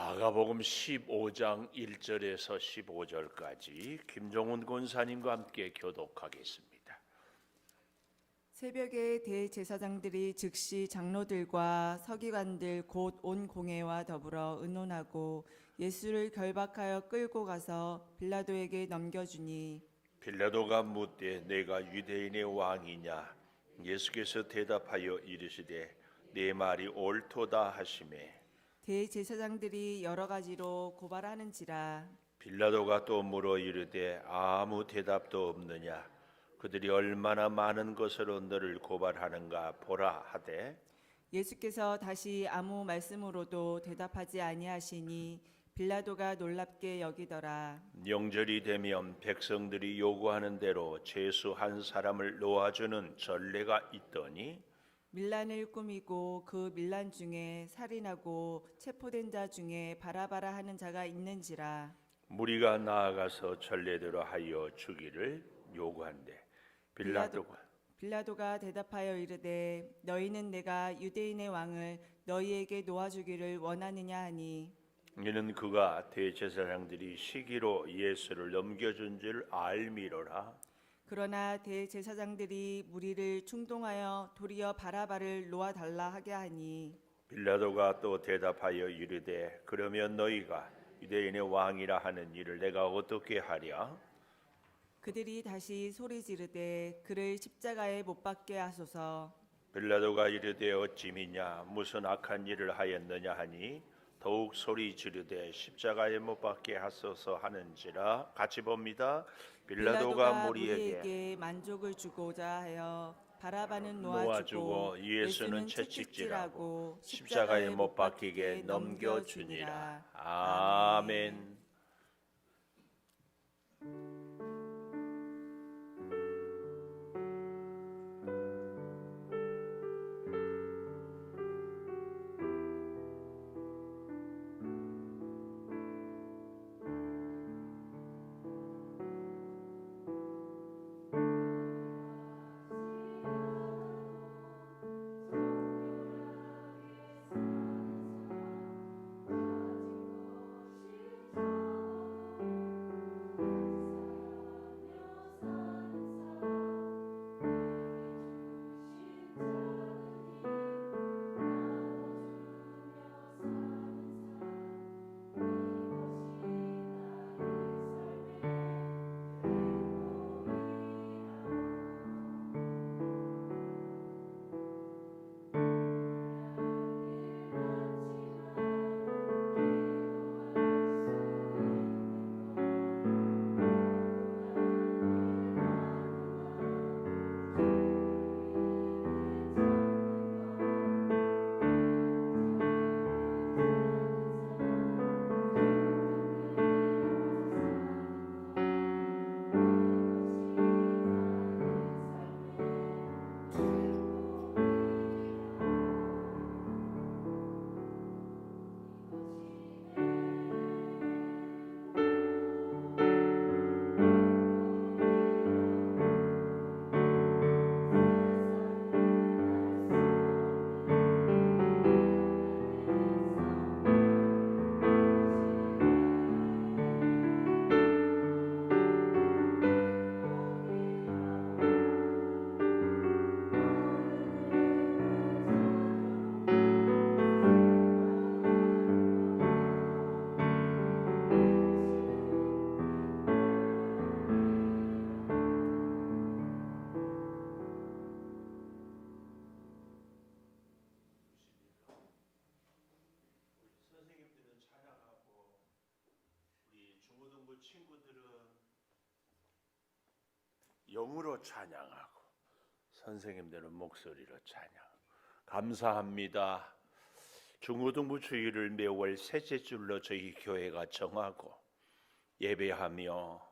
마가복음 15장 1절에서 15절까지 김종훈 권사님과 함께 교독하겠습니다. 새벽에 대제사장들이 즉시 장로들과 서기관들 곧 온 공회와 더불어 의논하고 예수를 결박하여 끌고 가서 빌라도에게 넘겨주니 빌라도가 묻되 내가 유대인의 왕이냐? 예수께서 대답하여 이르시되 내 말이 옳도다 하시매 대제사장들이 여러 가지로 고발하는지라. 빌라도가 또 물어 이르되 아무 대답도 없느냐? 그들이 얼마나 많은 것으로 너를 고발하는가 보라 하되 예수께서 다시 아무 말씀으로도 대답하지 아니하시니 빌라도가 놀랍게 여기더라. 영절이 되면 백성들이 요구하는 대로 죄수 한 사람을 놓아주는 전례가 있더니 밀란을 꾸미고 그 밀란 중에 살인하고 체포된 자 중에 바라바라 하는 자가 있는지라. 무리가 나아가서 전례대로 하여 주기를 요구한대. 빌라도가 대답하여 이르되 너희는 내가 유대인의 왕을 너희에게 놓아주기를 원하느냐 하니 이는 그가 대제사장들이 시기로 예수를 넘겨준 줄 알미로라. 그러나 대제사장들이 무리를 충동하여 도리어 바라바를 놓아달라 하게 하니 빌라도가 또 대답하여 이르되 그러면 너희가 유대인의 왕이라 하는 일을 내가 어떻게 하랴? 그들이 다시 소리 지르되 그를 십자가에 못 박게 하소서. 빌라도가 이르되 어찌 미냐 무슨 악한 일을 하였느냐 하니 더욱 소리 지르되 십자가에 못 박게 하소서 하는지라. 같이 봅니다. 빌라도가 무리에게 만족을 주고자 하여 바라바는 놓아주고 예수는 채찍질하고 십자가에 못 박히게 넘겨주니라. 아멘. 친구들은 영으로 찬양하고 선생님들은 목소리로 찬양하고 감사합니다. 중고등부 주일을 매월 셋째 줄로 저희 교회가 정하고 예배하며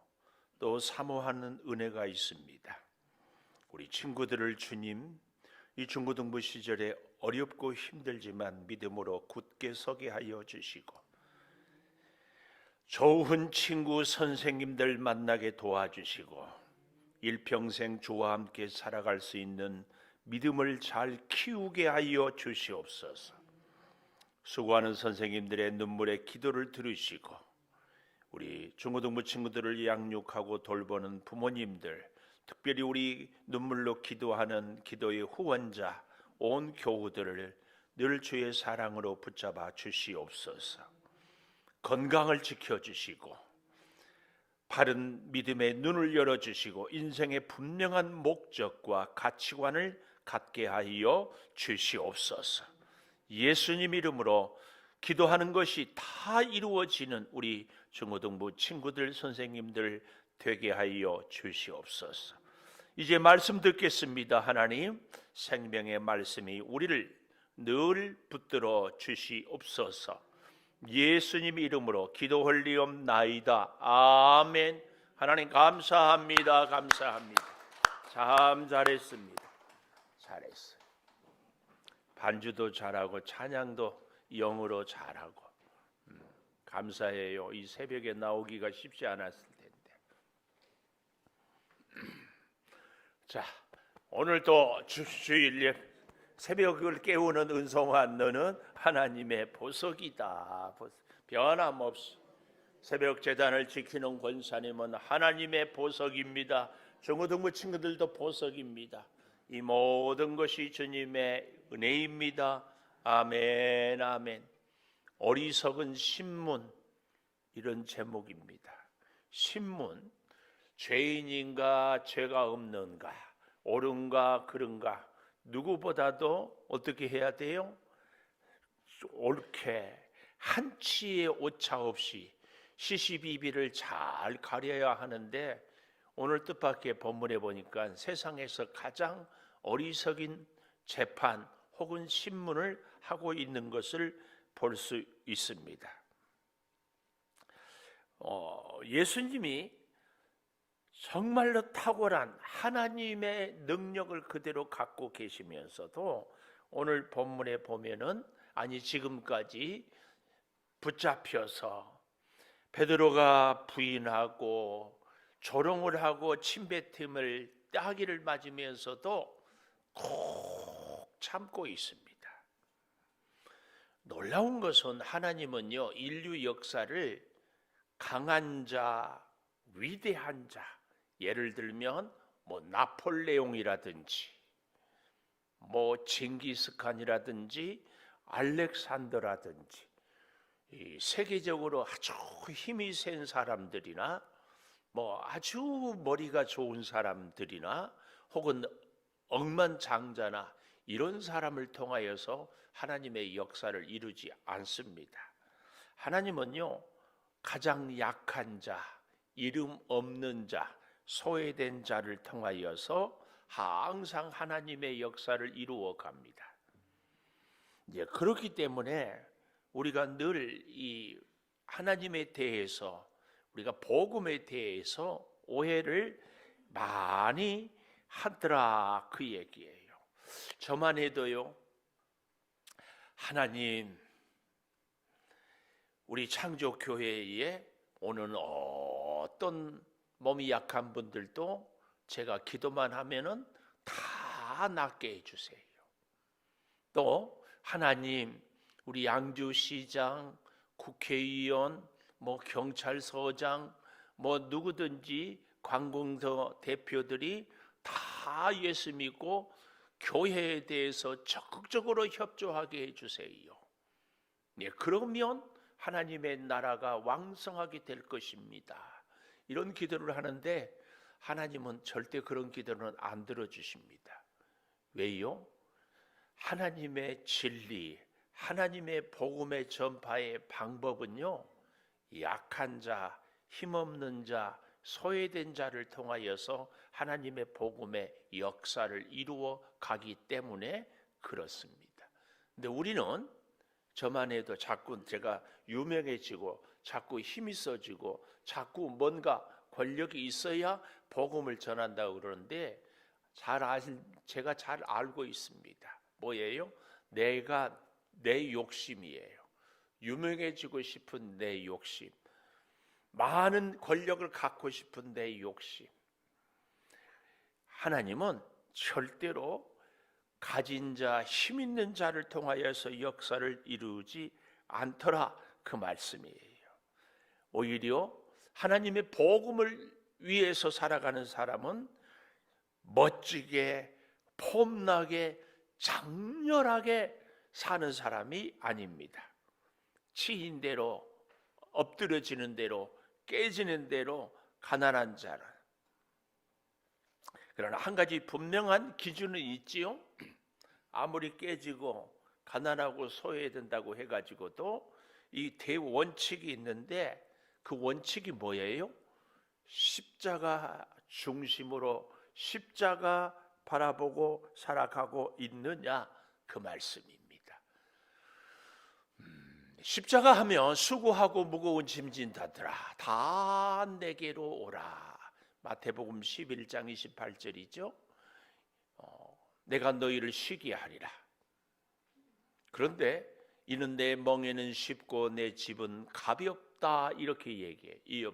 또 사모하는 은혜가 있습니다. 우리 친구들을 주님 이 중고등부 시절에 어렵고 힘들지만 믿음으로 굳게 서게 하여 주시고 좋은 친구 선생님들 만나게 도와주시고 일평생 주와 함께 살아갈 수 있는 믿음을 잘 키우게 하여 주시옵소서. 수고하는 선생님들의 눈물의 기도를 들으시고 우리 중고등부 친구들을 양육하고 돌보는 부모님들, 특별히 우리 눈물로 기도하는 기도의 후원자 온 교우들을 늘 주의 사랑으로 붙잡아 주시옵소서. 건강을 지켜주시고 바른 믿음의 눈을 열어주시고 인생의 분명한 목적과 가치관을 갖게 하여 주시옵소서. 예수님 이름으로 기도하는 것이 다 이루어지는 우리 중고등부 친구들, 선생님들 되게 하여 주시옵소서. 이제 말씀 듣겠습니다. 하나님, 생명의 말씀이 우리를 늘 붙들어 주시옵소서. 예수님 이름으로 기도하리옵나이다. 아멘. 하나님 감사합니다. 감사합니다. 참 잘했습니다. 잘했어요. 반주도 잘하고 찬양도 영어로 잘하고 감사해요. 이 새벽에 나오기가 쉽지 않았을 텐데. 자, 오늘도 주일 새벽을 깨우는 은송아, 너는 하나님의 보석이다. 변함없이 새벽 제단을 지키는 권사님은 하나님의 보석입니다. 중고등부 친구들도 보석입니다. 이 모든 것이 주님의 은혜입니다. 아멘, 아멘. 어리석은 신문, 이런 제목입니다. 신문, 죄인인가 죄가 없는가, 옳은가 그른가, 누구보다도 어떻게 해야 돼요? 옳게 한치의 오차 없이 시시비비를 잘 가려야 하는데, 오늘 뜻밖의 본문에 보니까 세상에서 가장 어리석인 재판 혹은 신문을 하고 있는 것을 볼 수 있습니다. 예수님이 정말로 탁월한 하나님의 능력을 그대로 갖고 계시면서도 오늘 본문에 보면은, 아니 지금까지 붙잡혀서 베드로가 부인하고 조롱을 하고 침뱉음을 따기를 맞으면서도 꼭 참고 있습니다. 놀라운 것은 하나님은요, 인류 역사를 강한 자, 위대한 자, 예를 들면 나폴레옹이라든지 징기스칸이라든지 알렉산더라든지 이 세계적으로 아주 힘이 센 사람들이나 아주 머리가 좋은 사람들이나 혹은 억만장자나 이런 사람을 통하여서 하나님의 역사를 이루지 않습니다. 하나님은요, 가장 약한 자, 이름 없는 자, 소외된 자를 통하여서 항상 하나님의 역사를 이루어 갑니다. 그렇기 때문에 우리가 늘 이 하나님에 대해서, 우리가 복음에 대해서 오해를 많이 하더라, 그 얘기예요. 저만 해도요, 하나님, 우리 창조교회에 오는 어떤 몸이 약한 분들도 제가 기도만 하면은 다 낫게 해주세요. 또 하나님, 우리 양주시장, 국회의원, 경찰서장, 누구든지 관공서 대표들이 다 예수 믿고 교회에 대해서 적극적으로 협조하게 해주세요. 그러면 하나님의 나라가 왕성하게 될 것입니다. 이런 기도를 하는데 하나님은 절대 그런 기도는 안 들어주십니다. 왜요? 하나님의 진리, 하나님의 복음의 전파의 방법은요, 약한 자, 힘없는 자, 소외된 자를 통하여서 하나님의 복음의 역사를 이루어 가기 때문에 그렇습니다. 근데 우리는 저만 해도 자꾸 제가 유명해지고 자꾸 힘이 써지고 자꾸 뭔가 권력이 있어야 복음을 전한다고 그러는데, 제가 잘 알고 있습니다. 뭐예요? 내 욕심이에요. 유명해지고 싶은 내 욕심, 많은 권력을 갖고 싶은 내 욕심. 하나님은 절대로 가진 자, 힘 있는 자를 통하여서 역사를 이루지 않더라, 그 말씀이에요. 오히려 하나님의 복음을 위해서 살아가는 사람은 멋지게, 폼나게, 장렬하게 사는 사람이 아닙니다. 치인 대로, 엎드려지는 대로, 깨지는 대로 가난한 자는. 그러나 한 가지 분명한 기준은 있지요. 아무리 깨지고 가난하고 소외된다고 해가지고도 이 대원칙이 있는데, 그 원칙이 뭐예요? 십자가 중심으로 십자가 바라보고 살아가고 있느냐, 그 말씀입니다. 십자가 하면 수고하고 무거운 짐진 자들아 다 내게로 오라. 마태복음 11장 28절이죠. 내가 너희를 쉬게 하리라. 그런데 이는 내 멍에는 쉽고 내 집은 가볍다, 이렇게 얘기해. 이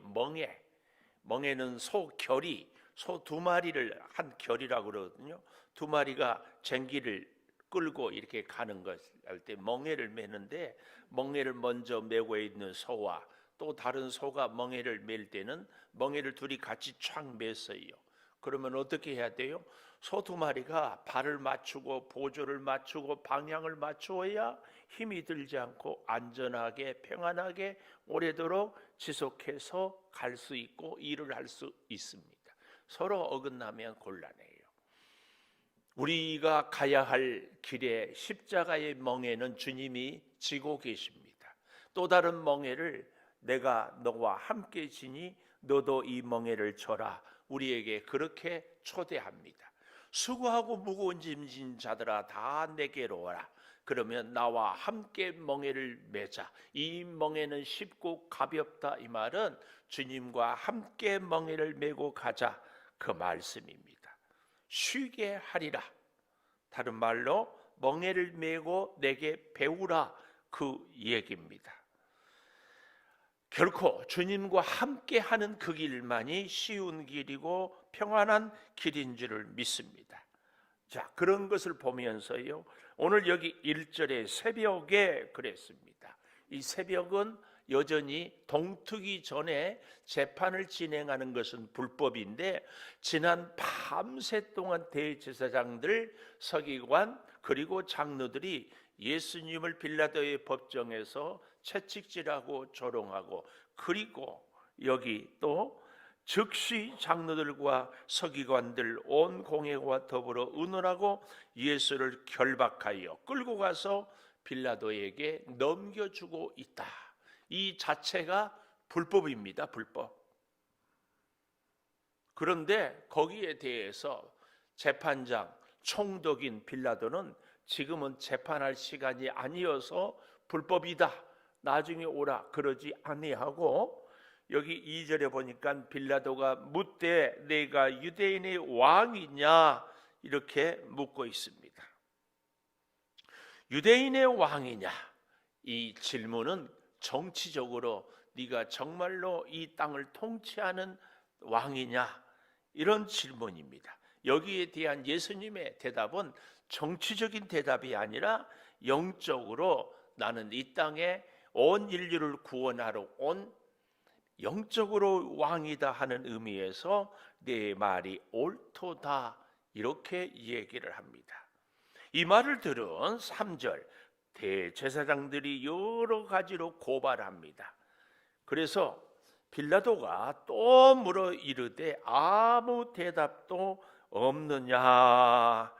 멍에는 소 결이, 소 두 마리를 한 결이라고 그러거든요. 두 마리가 쟁기를 끌고 이렇게 가는 것 할 때 멍에를 매는데, 멍에를 먼저 메고 있는 소와 또 다른 소가 멍에를 맬 때는 멍에를 둘이 같이 촥 맸어요. 그러면 어떻게 해야 돼요? 소 두 마리가 발을 맞추고 보조를 맞추고 방향을 맞추어야 힘이 들지 않고 안전하게 평안하게 오래도록 지속해서 갈 수 있고 일을 할 수 있습니다. 서로 어긋나면 곤란해요. 우리가 가야 할 길에 십자가의 멍에는 주님이 지고 계십니다. 또 다른 멍에를 내가 너와 함께 지니 너도 이 멍에를 져라, 우리에게 그렇게 초대합니다. 수고하고 무거운 짐진 자들아 다 내게로 오라. 그러면 나와 함께 멍에를 매자. 이 멍에는 쉽고 가볍다, 이 말은 주님과 함께 멍에를 메고 가자, 그 말씀입니다. 쉬게 하리라. 다른 말로 멍에를 메고 내게 배우라, 그 얘기입니다. 결코 주님과 함께 하는 그 길만이 쉬운 길이고 평안한 길인 줄을 믿습니다. 자, 그런 것을 보면서요, 오늘 여기 1절에 새벽에 그랬습니다. 이 새벽은 여전히 동트기 전에 재판을 진행하는 것은 불법인데, 지난 밤새 동안 대제사장들, 서기관 그리고 장로들이 예수님을 빌라도의 법정에서 채찍질하고 조롱하고, 그리고 여기 또 즉시 장로들과 서기관들 온 공회와 더불어 의논하고 예수를 결박하여 끌고 가서 빌라도에게 넘겨주고 있다. 이 자체가 불법입니다. 불법. 그런데 거기에 대해서 재판장, 총독인 빌라도는 지금은 재판할 시간이 아니어서 불법이다, 나중에 오라, 그러지 아니하고, 여기 2절에 보니까 빌라도가 묻되 내가 유대인의 왕이냐, 이렇게 묻고 있습니다. 유대인의 왕이냐, 이 질문은 정치적으로 네가 정말로 이 땅을 통치하는 왕이냐, 이런 질문입니다. 여기에 대한 예수님의 대답은 정치적인 대답이 아니라 영적으로 나는 이 땅에 온 인류를 구원하러 온 영적으로 왕이다 하는 의미에서 내 말이 옳도다, 이렇게 얘기를 합니다. 이 말을 들은 3절, 대제사장들이 여러 가지로 고발합니다. 그래서 빌라도가 또 물어 이르되 아무 대답도 없느냐.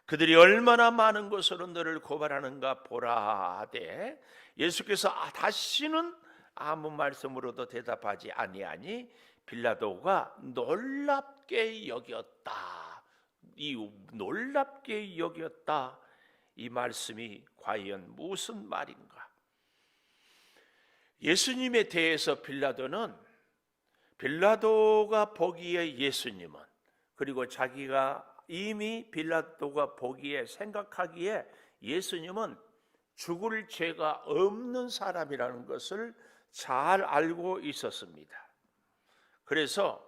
그들이 얼마나 많은 것으로 너를 고발하는가 보라 하되, 예수께서 다시는 아무 말씀으로도 대답하지 아니하니 빌라도가 놀랍게 여겼다. 이 놀랍게 여겼다, 이 말씀이 과연 무슨 말인가? 예수님에 대해서 빌라도가 보기에 예수님은, 그리고 자기가 이미 빌라도가 보기에 생각하기에 예수님은 죽을 죄가 없는 사람이라는 것을 잘 알고 있었습니다. 그래서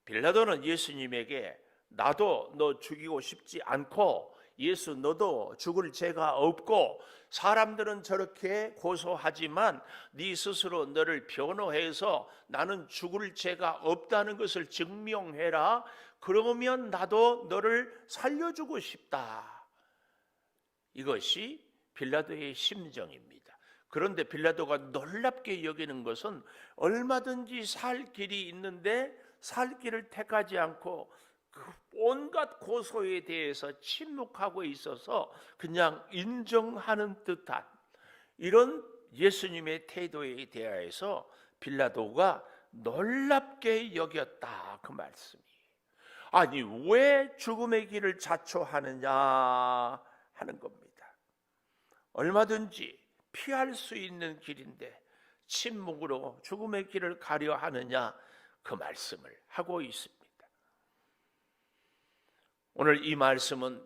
빌라도는 예수님에게 나도 너 죽이고 싶지 않고 예수 너도 죽을 죄가 없고 사람들은 저렇게 고소하지만 네 스스로 너를 변호해서 나는 죽을 죄가 없다는 것을 증명해라. 그러면 나도 너를 살려주고 싶다. 이것이 빌라도의 심정입니다. 그런데 빌라도가 놀랍게 여기는 것은 얼마든지 살 길이 있는데 살 길을 택하지 않고 그 온갖 고소에 대해서 침묵하고 있어서 그냥 인정하는 듯한 이런 예수님의 태도에 대하여서 빌라도가 놀랍게 여겼다, 그 말씀이. 아니 왜 죽음의 길을 자초하느냐 하는 겁니다. 얼마든지 피할 수 있는 길인데 침묵으로 죽음의 길을 가려 하느냐, 그 말씀을 하고 있습니다. 오늘 이 말씀은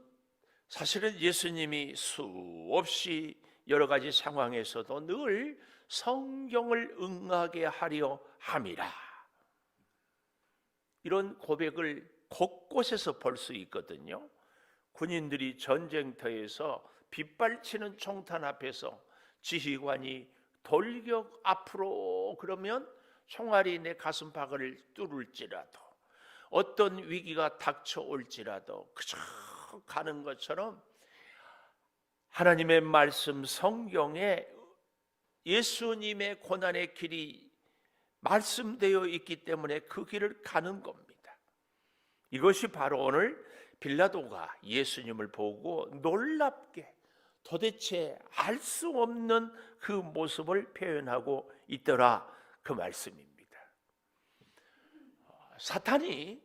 사실은 예수님이 수없이 여러 가지 상황에서도 늘 성경을 응하게 하려 함이라, 이런 고백을 곳곳에서 볼 수 있거든요. 군인들이 전쟁터에서 빗발치는 총탄 앞에서 지휘관이 돌격 앞으로 그러면 총알이 내 가슴팍을 뚫을지라도 어떤 위기가 닥쳐올지라도 그저 가는 것처럼 하나님의 말씀 성경에 예수님의 고난의 길이 말씀되어 있기 때문에 그 길을 가는 겁니다. 이것이 바로 오늘 빌라도가 예수님을 보고 놀랍게 도대체 알 수 없는 그 모습을 표현하고 있더라, 그 말씀입니다. 사탄이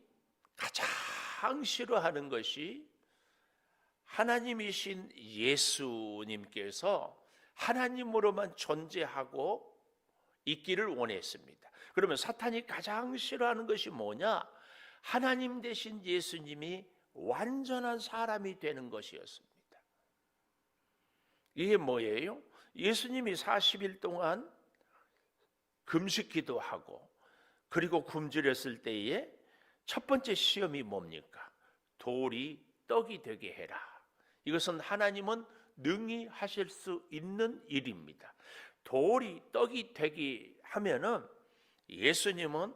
가장 싫어하는 것이 하나님이신 예수님께서 하나님으로만 존재하고 있기를 원했습니다. 그러면 사탄이 가장 싫어하는 것이 뭐냐? 하나님 대신 예수님이 완전한 사람이 되는 것이었습니다. 이게 뭐예요? 예수님이 40일 동안 금식 기도하고 그리고 굶주렸을 때에 첫 번째 시험이 뭡니까? 돌이 떡이 되게 해라. 이것은 하나님은 능히 하실 수 있는 일입니다. 돌이 떡이 되게 하면은 예수님은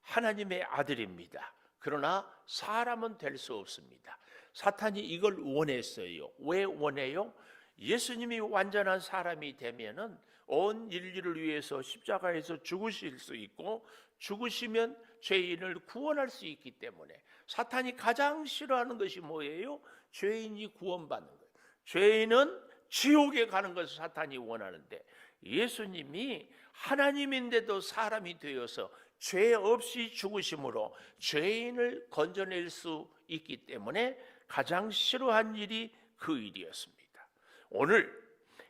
하나님의 아들입니다. 그러나 사람은 될 수 없습니다. 사탄이 이걸 원했어요. 왜 원해요? 예수님이 완전한 사람이 되면은 온 인류를 위해서 십자가에서 죽으실 수 있고 죽으시면 죄인을 구원할 수 있기 때문에 사탄이 가장 싫어하는 것이 뭐예요? 죄인이 구원받는 거예요. 죄인은 지옥에 가는 것을 사탄이 원하는데 예수님이 하나님인데도 사람이 되어서 죄 없이 죽으심으로 죄인을 건져낼 수 있기 때문에 가장 싫어한 일이 그 일이었습니다. 오늘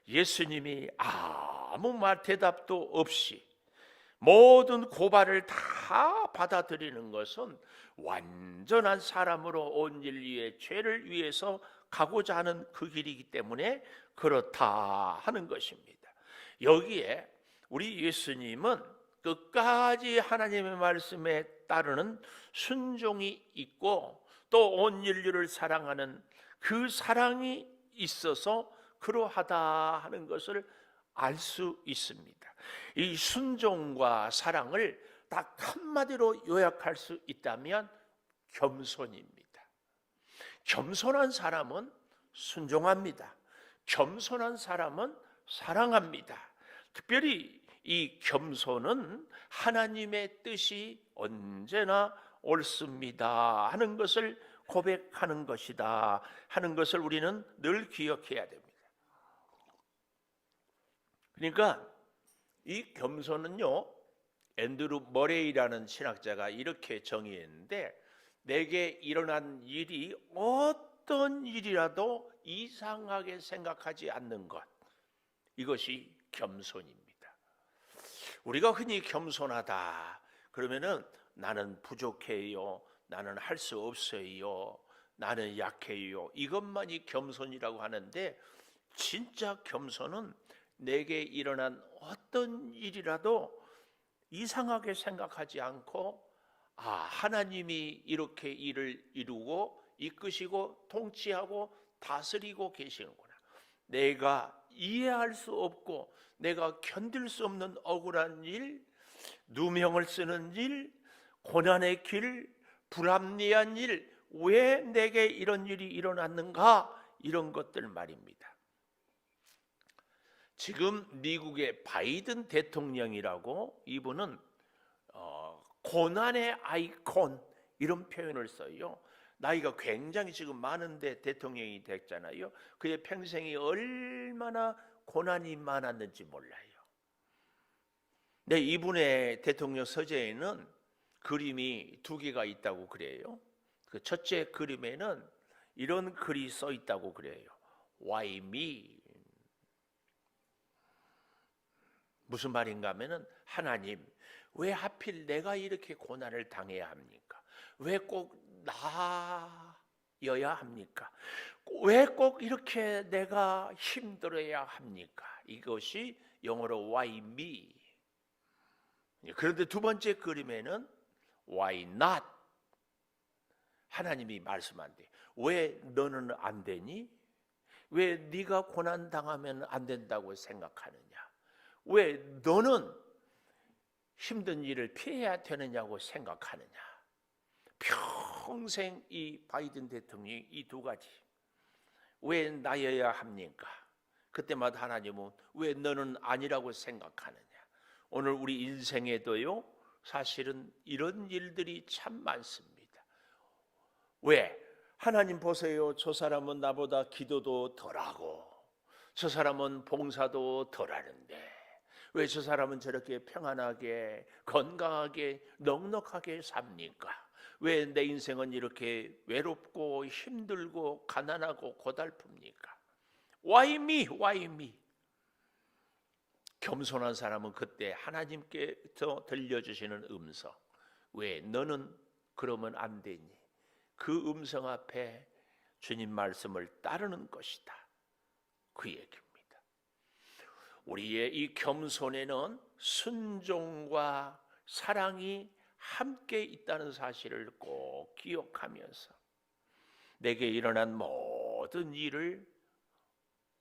예수님이 아무 말 대답도 없이 모든 고발을 다 받아들이는 것은 완전한 사람으로 온 인류의 죄를 위해서 가고자 하는 그 길이기 때문에 그렇다 하는 것입니다. 여기에 우리 예수님은 끝까지 하나님의 말씀에 따르는 순종이 있고 또 온 인류를 사랑하는 그 사랑이 있어서 그러하다 하는 것을 알 수 있습니다. 이 순종과 사랑을 딱 한마디로 요약할 수 있다면 겸손입니다. 겸손한 사람은 순종합니다. 겸손한 사람은 사랑합니다. 특별히 이 겸손은 하나님의 뜻이 언제나 옳습니다 하는 것을 고백하는 것이다 하는 것을 우리는 늘 기억해야 됩니다. 그러니까 이 겸손은요, 앤드루 머레이라는 신학자가 이렇게 정의했는데, 내게 일어난 일이 어떤 일이라도 이상하게 생각하지 않는 것, 이것이 겸손입니다. 우리가 흔히 겸손하다 그러면은 나는 부족해요, 나는 할 수 없어요, 나는 약해요, 이것만이 겸손이라고 하는데, 진짜 겸손은 내게 일어난 어떤 일이라도 이상하게 생각하지 않고 하나님이 이렇게 일을 이루고 이끄시고 통치하고 다스리고 계시는구나. 내가 이해할 수 없고 내가 견딜 수 없는 억울한 일, 누명을 쓰는 일, 고난의 길, 불합리한 일, 왜 내게 이런 일이 일어났는가? 이런 것들 말입니다. 지금 미국의 바이든 대통령이라고, 이분은 고난의 아이콘 이런 표현을 써요. 나이가 굉장히 지금 많은데 대통령이 됐잖아요. 그의 평생이 얼마나 고난이 많았는지 몰라요. 네, 이분의 대통령 서재에는 그림이 2개가 있다고 그래요. 그 첫째 그림에는 이런 글이 써 있다고 그래요. Why me? 무슨 말인가 하면은, 하나님, 왜 하필 내가 이렇게 고난을 당해야 합니까? 왜 꼭 나여야 합니까? 왜 꼭 이렇게 내가 힘들어야 합니까? 이것이 영어로 why me. 그런데 2번째 그림에는 why not? 하나님이 말씀한대. 왜 너는 안 되니? 왜 네가 고난 당하면 안 된다고 생각하느냐? 왜 너는 힘든 일을 피해야 되느냐고 생각하느냐? 평생 이 바이든 대통령이 이 2가지, 왜 나여야 합니까? 그때마다 하나님은 왜 너는 아니라고 생각하느냐? 오늘 우리 인생에도요, 사실은 이런 일들이 참 많습니다. 왜? 하나님 보세요. 저 사람은 나보다 기도도 덜하고 저 사람은 봉사도 덜하는데 왜 저 사람은 저렇게 평안하게 건강하게 넉넉하게 삽니까? 왜 내 인생은 이렇게 외롭고 힘들고 가난하고 고달픕니까? Why me? Why me? 겸손한 사람은 그때 하나님께서 들려주시는 음성, 왜 너는 그러면 안 되니? 그 음성 앞에 주님 말씀을 따르는 것이다, 그 얘기입니다. 우리의 이 겸손에는 순종과 사랑이 함께 있다는 사실을 꼭 기억하면서 내게 일어난 모든 일을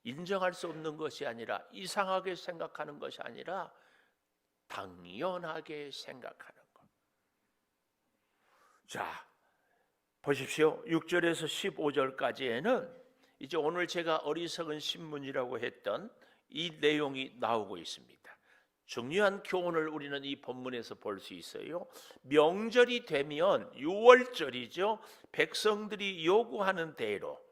인정할 수 없는 것이 아니라, 이상하게 생각하는 것이 아니라 당연하게 생각하는 것. 자, 보십시오. 6절에서 15절까지에는 이제 오늘 제가 어리석은 신문이라고 했던 이 내용이 나오고 있습니다. 중요한 교훈을 우리는 이 본문에서 볼 수 있어요. 명절이 되면, 6월절이죠. 백성들이 요구하는 대로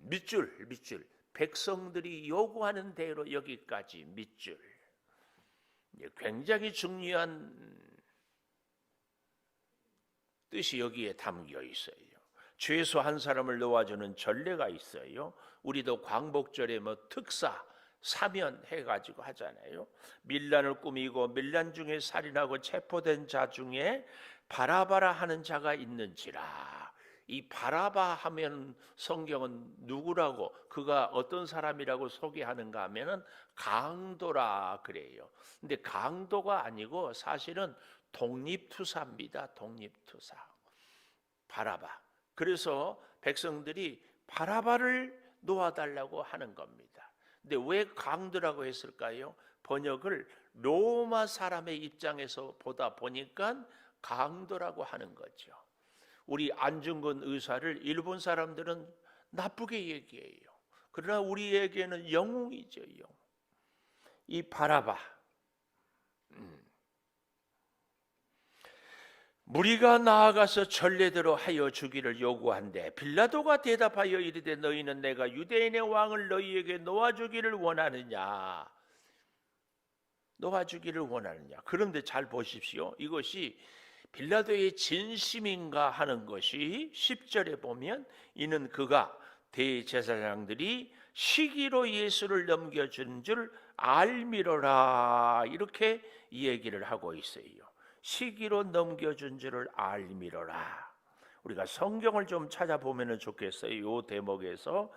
밑줄 백성들이 요구하는 대로 여기까지 밑줄. 굉장히 중요한 뜻이 여기에 담겨 있어요. 죄수 한 사람을 놓아주는 전례가 있어요. 우리도 광복절에 특사 사면 해가지고 하잖아요. 밀란을 꾸미고 밀란 중에 살인하고 체포된 자 중에 바라바라 하는 자가 있는지라. 이 바라바 하면 성경은 누구라고, 그가 어떤 사람이라고 소개하는가 하면은 강도라 그래요. 근데 강도가 아니고 사실은 독립투사입니다. 독립투사. 바라바. 그래서 백성들이 바라바를 놓아달라고 하는 겁니다. 근데 왜 강도라고 했을까요? 번역을 로마 사람의 입장에서 보다 보니까 강도라고 하는 거죠. 우리 안중근 의사를 일본 사람들은 나쁘게 얘기해요. 그러나 우리에게는 영웅이죠, 영웅. 이 바라바. 무리가 나아가서 전례대로 하여 주기를 요구한대 빌라도가 대답하여 이르되 너희는 내가 유대인의 왕을 너희에게 놓아주기를 원하느냐? 놓아주기를 원하느냐? 그런데 잘 보십시오. 이것이 빌라도의 진심인가 하는 것이 10절에 보면, 이는 그가 대제사장들이 시기로 예수를 넘겨준 줄 알미로라, 이렇게 이 얘기를 하고 있어요. 시기로 넘겨준 줄을 알미로라. 우리가 성경을 좀 찾아보면 좋겠어요. 이 대목에서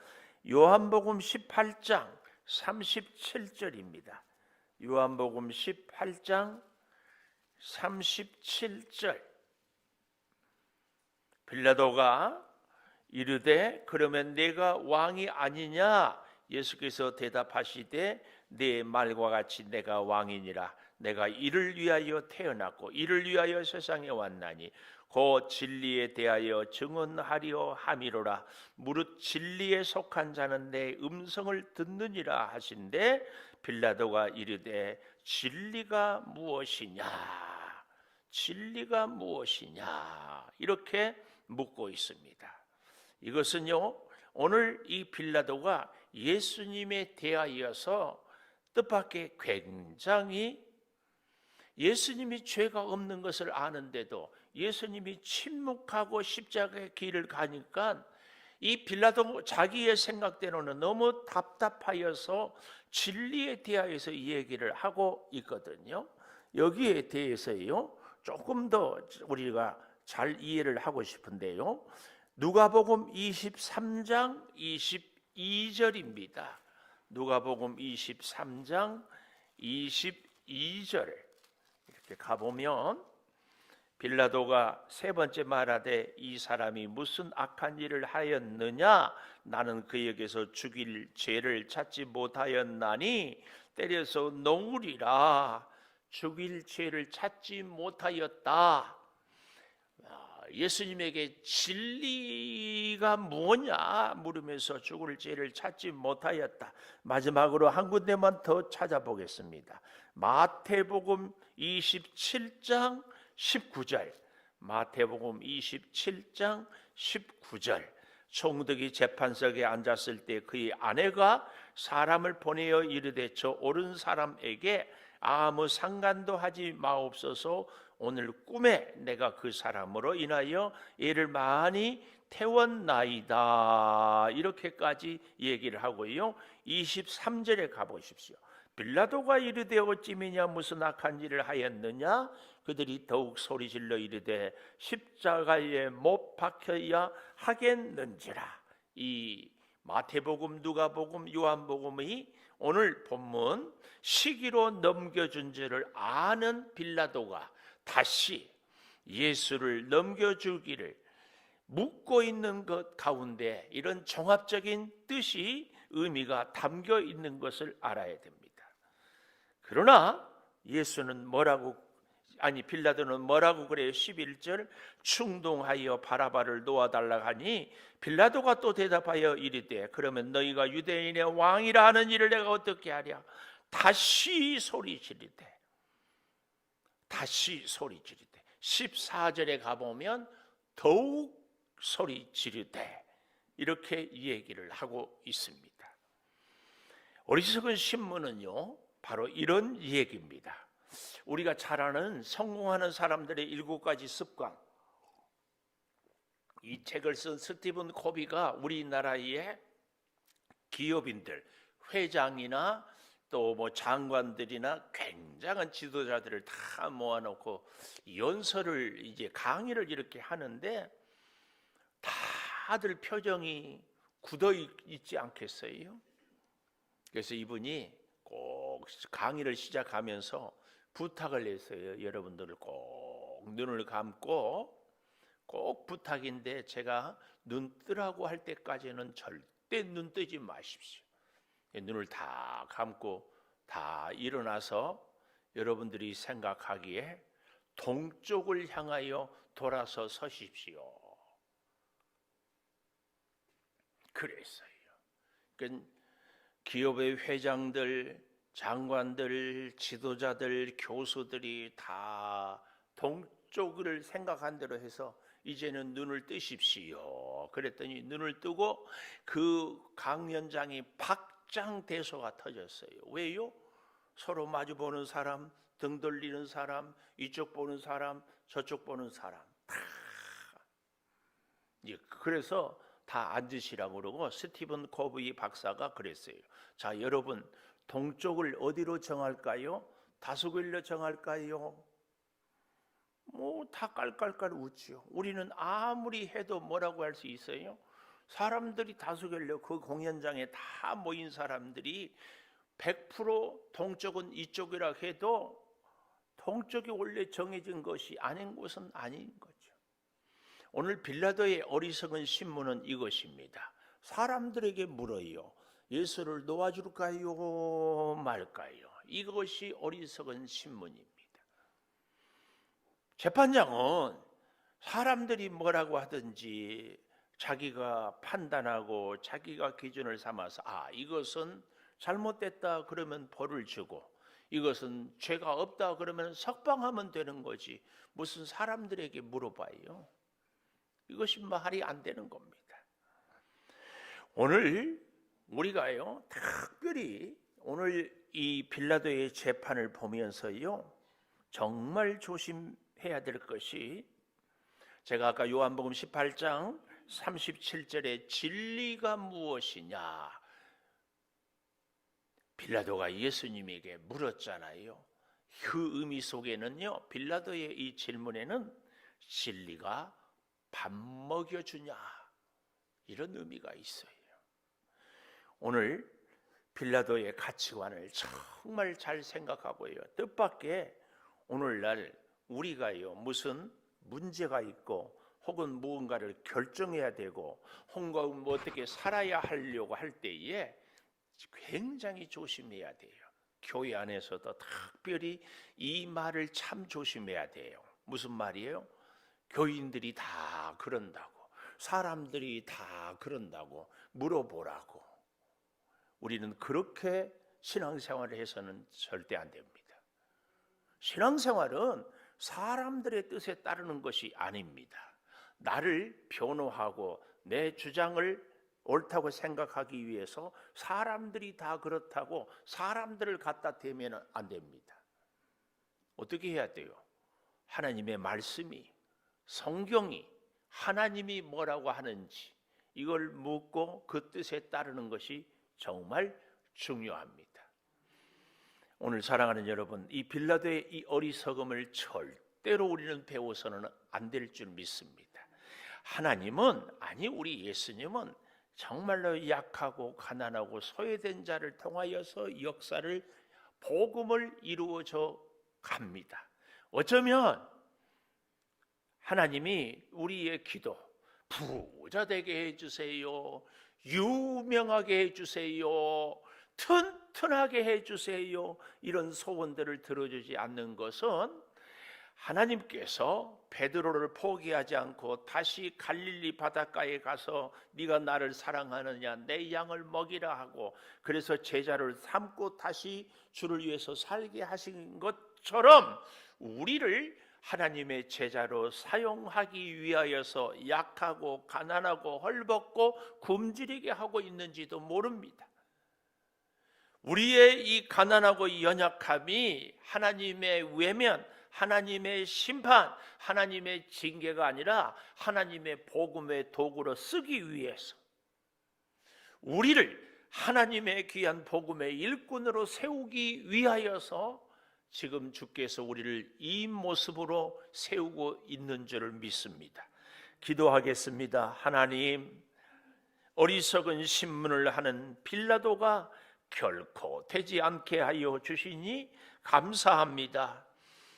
요한복음 18장 37절입니다. 요한복음 18장 37절. 빌라도가 이르되 그러면 내가 왕이 아니냐? 예수께서 대답하시되 내 말과 같이 내가 왕이니라. 내가 이를 위하여 태어났고 이를 위하여 세상에 왔나니 곧 진리에 대하여 증언하려 함이로라. 무릇 진리에 속한 자는 내 음성을 듣느니라 하신대 빌라도가 이르되 진리가 무엇이냐? 진리가 무엇이냐? 이렇게 묻고 있습니다. 이것은요, 오늘 이 빌라도가 예수님에 대하여서 뜻밖의 굉장히 예수님이 죄가 없는 것을 아는데도 예수님이 침묵하고 십자가의 길을 가니까 이 빌라도 자기의 생각대로는 너무 답답하여서 진리에 대하여서 이 얘기를 하고 있거든요. 여기에 대해서요, 조금 더 우리가 잘 이해를 하고 싶은데요. 누가복음 23장 22절입니다. 누가복음 23장 22절 이렇게 가보면 빌라도가 세 번째 말하되 이 사람이 무슨 악한 일을 하였느냐? 나는 그에게서 죽일 죄를 찾지 못하였나니 때려서 농우리라. 죽일 죄를 찾지 못하였다. 예수님에게 진리가 뭐냐 물으면서 죽을 죄를 찾지 못하였다. 마지막으로 한 군데만 더 찾아보겠습니다. 마태복음 27장 19절. 마태복음 27장 19절. 총독이 재판석에 앉았을 때 그의 아내가 사람을 보내어 이르되 저 옳은 사람에게 아무 상관도 하지 마옵소서. 오늘 꿈에 내가 그 사람으로 인하여 애를 많이 태웠나이다. 이렇게까지 얘기를 하고요. 23절에 가보십시오. 빌라도가 이르되 어찌미냐 무슨 악한 일을 하였느냐? 그들이 더욱 소리질러 이르되 십자가에 못 박혀야 하겠는지라. 이 마태복음, 누가복음, 요한복음이 오늘 본문 시기로 넘겨준 줄을 아는 빌라도가 다시 예수를 넘겨주기를 묻고 있는 것 가운데 이런 종합적인 뜻이 의미가 담겨 있는 것을 알아야 됩니다. 그러나 예수는 빌라도는 뭐라고 그래요? 11절 충동하여 바라바를 놓아달라 하니 빌라도가 또 대답하여 이르되 그러면 너희가 유대인의 왕이라 하는 일을 내가 어떻게 하랴? 다시 소리 지르되 14절에 가보면 더욱 소리 지르되 이렇게 얘기를 하고 있습니다. 어리석은 신문은요 바로 이런 얘기입니다. 우리가 잘 아는 성공하는 사람들의 7가지 습관. 이 책을 쓴 스티븐 코비가 우리나라의 기업인들, 회장이나 또 뭐 장관들이나 굉장한 지도자들을 다 모아놓고 연설을 이제 강의를 이렇게 하는데 다들 표정이 굳어 있지 않겠어요? 그래서 이분이 꼭 강의를 시작하면서 부탁을 했어요. 여러분들을 꼭 눈을 감고 꼭 부탁인데 제가 눈 뜨라고 할 때까지는 절대 눈 뜨지 마십시오. 눈을 다 감고 다 일어나서 여러분들이 생각하기에 동쪽을 향하여 돌아서 서십시오. 그랬어요. 그러니까 기업의 회장들, 장관들, 지도자들, 교수들이 다 동쪽을 생각한 대로 해서 이제는 눈을 뜨십시오. 그랬더니 눈을 뜨고 그 강연장이 박장대소가 터졌어요. 왜요? 서로 마주 보는 사람, 등 돌리는 사람, 이쪽 보는 사람, 저쪽 보는 사람 다. 그래서 다 앉으시라고 그러고 스티븐 코비 박사가 그랬어요. 자, 여러분 동쪽을 어디로 정할까요? 다수결로 정할까요? 다 깔깔깔 웃지요. 우리는 아무리 해도 뭐라고 할 수 있어요? 사람들이 다수결로 그 공연장에 다 모인 사람들이 100% 동쪽은 이쪽이라 해도 동쪽이 원래 정해진 것이 아닌 것은 아닌 거죠. 오늘 빌라도의 어리석은 신문은 이것입니다. 사람들에게 물어요. 예수를 놓아줄까요 말까요? 이것이 어리석은 신문입니다. 재판장은 사람들이 뭐라고 하든지 자기가 판단하고 자기가 기준을 삼아서 이것은 잘못됐다 그러면 벌을 주고 이것은 죄가 없다 그러면 석방하면 되는 거지 무슨 사람들에게 물어봐요. 이것이 말이 안 되는 겁니다. 오늘 우리가요 특별히 오늘 이 빌라도의 재판을 보면서요 정말 조심해야 될 것이 제가 아까 요한복음 18장 37절에 진리가 무엇이냐 빌라도가 예수님에게 물었잖아요. 그 의미 속에는요 빌라도의 이 질문에는 진리가 밥 먹여주냐 이런 의미가 있어요. 오늘 빌라도의 가치관을 정말 잘 생각하고요. 뜻밖의 오늘날 우리가요 무슨 문제가 있고 혹은 무언가를 결정해야 되고 혹은 어떻게 살아야 하려고 할 때에 굉장히 조심해야 돼요. 교회 안에서도 특별히 이 말을 참 조심해야 돼요. 무슨 말이에요? 교인들이 다 그런다고 사람들이 다 그런다고 물어보라고 우리는 그렇게 신앙생활을 해서는 절대 안 됩니다. 신앙생활은 사람들의 뜻에 따르는 것이 아닙니다. 나를 변호하고 내 주장을 옳다고 생각하기 위해서 사람들이 다 그렇다고 사람들을 갖다 대면 안 됩니다. 어떻게 해야 돼요? 하나님의 말씀이 성경이 하나님이 뭐라고 하는지 이걸 묻고 그 뜻에 따르는 것이 정말 중요합니다. 오늘 사랑하는 여러분, 이 빌라도의 이 어리석음을 절대로 우리는 배워서는 안 될 줄 믿습니다. 하나님은 우리 예수님은 정말로 약하고 가난하고 소외된 자를 통하여서 역사를 복음을 이루어져 갑니다. 어쩌면 하나님이 우리의 기도 부자 되게 해주세요, 유명하게 해주세요, 튼튼하게 해주세요 이런 소원들을 들어주지 않는 것은 하나님께서 베드로를 포기하지 않고 다시 갈릴리 바닷가에 가서 네가 나를 사랑하느냐 내 양을 먹이라 하고 그래서 제자를 삼고 다시 주를 위해서 살게 하신 것처럼 우리를 하나님의 제자로 사용하기 위하여서 약하고 가난하고 헐벗고 굶주리게 하고 있는지도 모릅니다. 우리의 이 가난하고 연약함이 하나님의 외면, 하나님의 심판, 하나님의 징계가 아니라 하나님의 복음의 도구로 쓰기 위해서 우리를 하나님의 귀한 복음의 일꾼으로 세우기 위하여서 지금 주께서 우리를 이 모습으로 세우고 있는 줄을 믿습니다. 기도하겠습니다. 하나님, 어리석은 신문을 하는 빌라도가 결코 되지 않게 하여 주시니 감사합니다.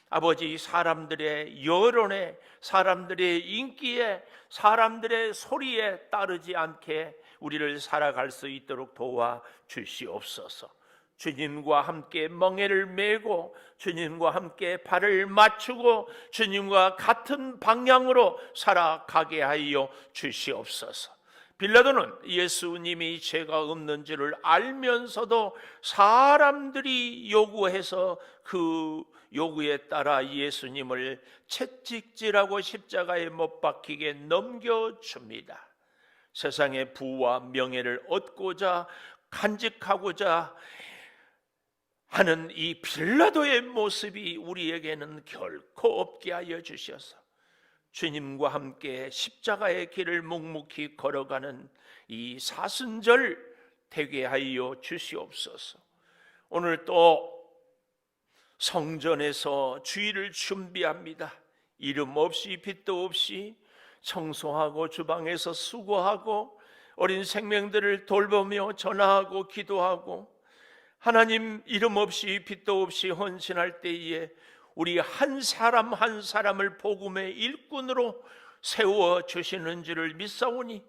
아버지, 사람들의 여론에, 사람들의 인기에, 사람들의 소리에 따르지 않게 우리를 살아갈 수 있도록 도와 주시옵소서. 주님과 함께 멍에를 메고 주님과 함께 발을 맞추고 주님과 같은 방향으로 살아가게 하여 주시옵소서. 빌라도는 예수님이 죄가 없는 줄을 알면서도 사람들이 요구해서 그 요구에 따라 예수님을 채찍질하고 십자가에 못 박히게 넘겨줍니다. 세상의 부와 명예를 얻고자 간직하고자 하는 이 빌라도의 모습이 우리에게는 결코 없게 하여 주셔서 주님과 함께 십자가의 길을 묵묵히 걸어가는 이 사순절 되게 하여 주시옵소서. 오늘 또 성전에서 주일을 준비합니다. 이름 없이 빛도 없이 청소하고 주방에서 수고하고 어린 생명들을 돌보며 전화하고 기도하고 하나님 이름 없이 빛도 없이 헌신할 때에 우리 한 사람 한 사람을 복음의 일꾼으로 세워 주시는 줄을 믿사오니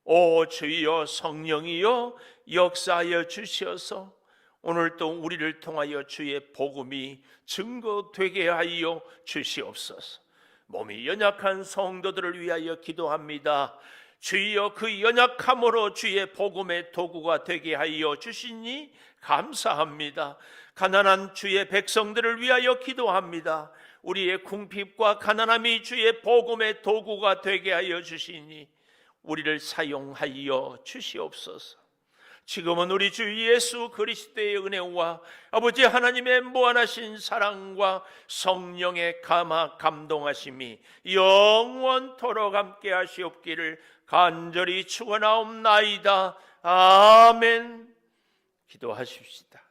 오 주여 성령이여 역사하여 주시어서 오늘도 우리를 통하여 주의 복음이 증거되게 하여 주시옵소서. 몸이 연약한 성도들을 위하여 기도합니다. 주여 그 연약함으로 주의 복음의 도구가 되게 하여 주시니 감사합니다. 가난한 주의 백성들을 위하여 기도합니다. 우리의 궁핍과 가난함이 주의 복음의 도구가 되게 하여 주시니 우리를 사용하여 주시옵소서. 지금은 우리 주 예수 그리스도의 은혜와 아버지 하나님의 무한하신 사랑과 성령의 감동하심이 영원토록 함께 하시옵기를 간절히 축원하옵나이다. 아멘. 기도하십시다.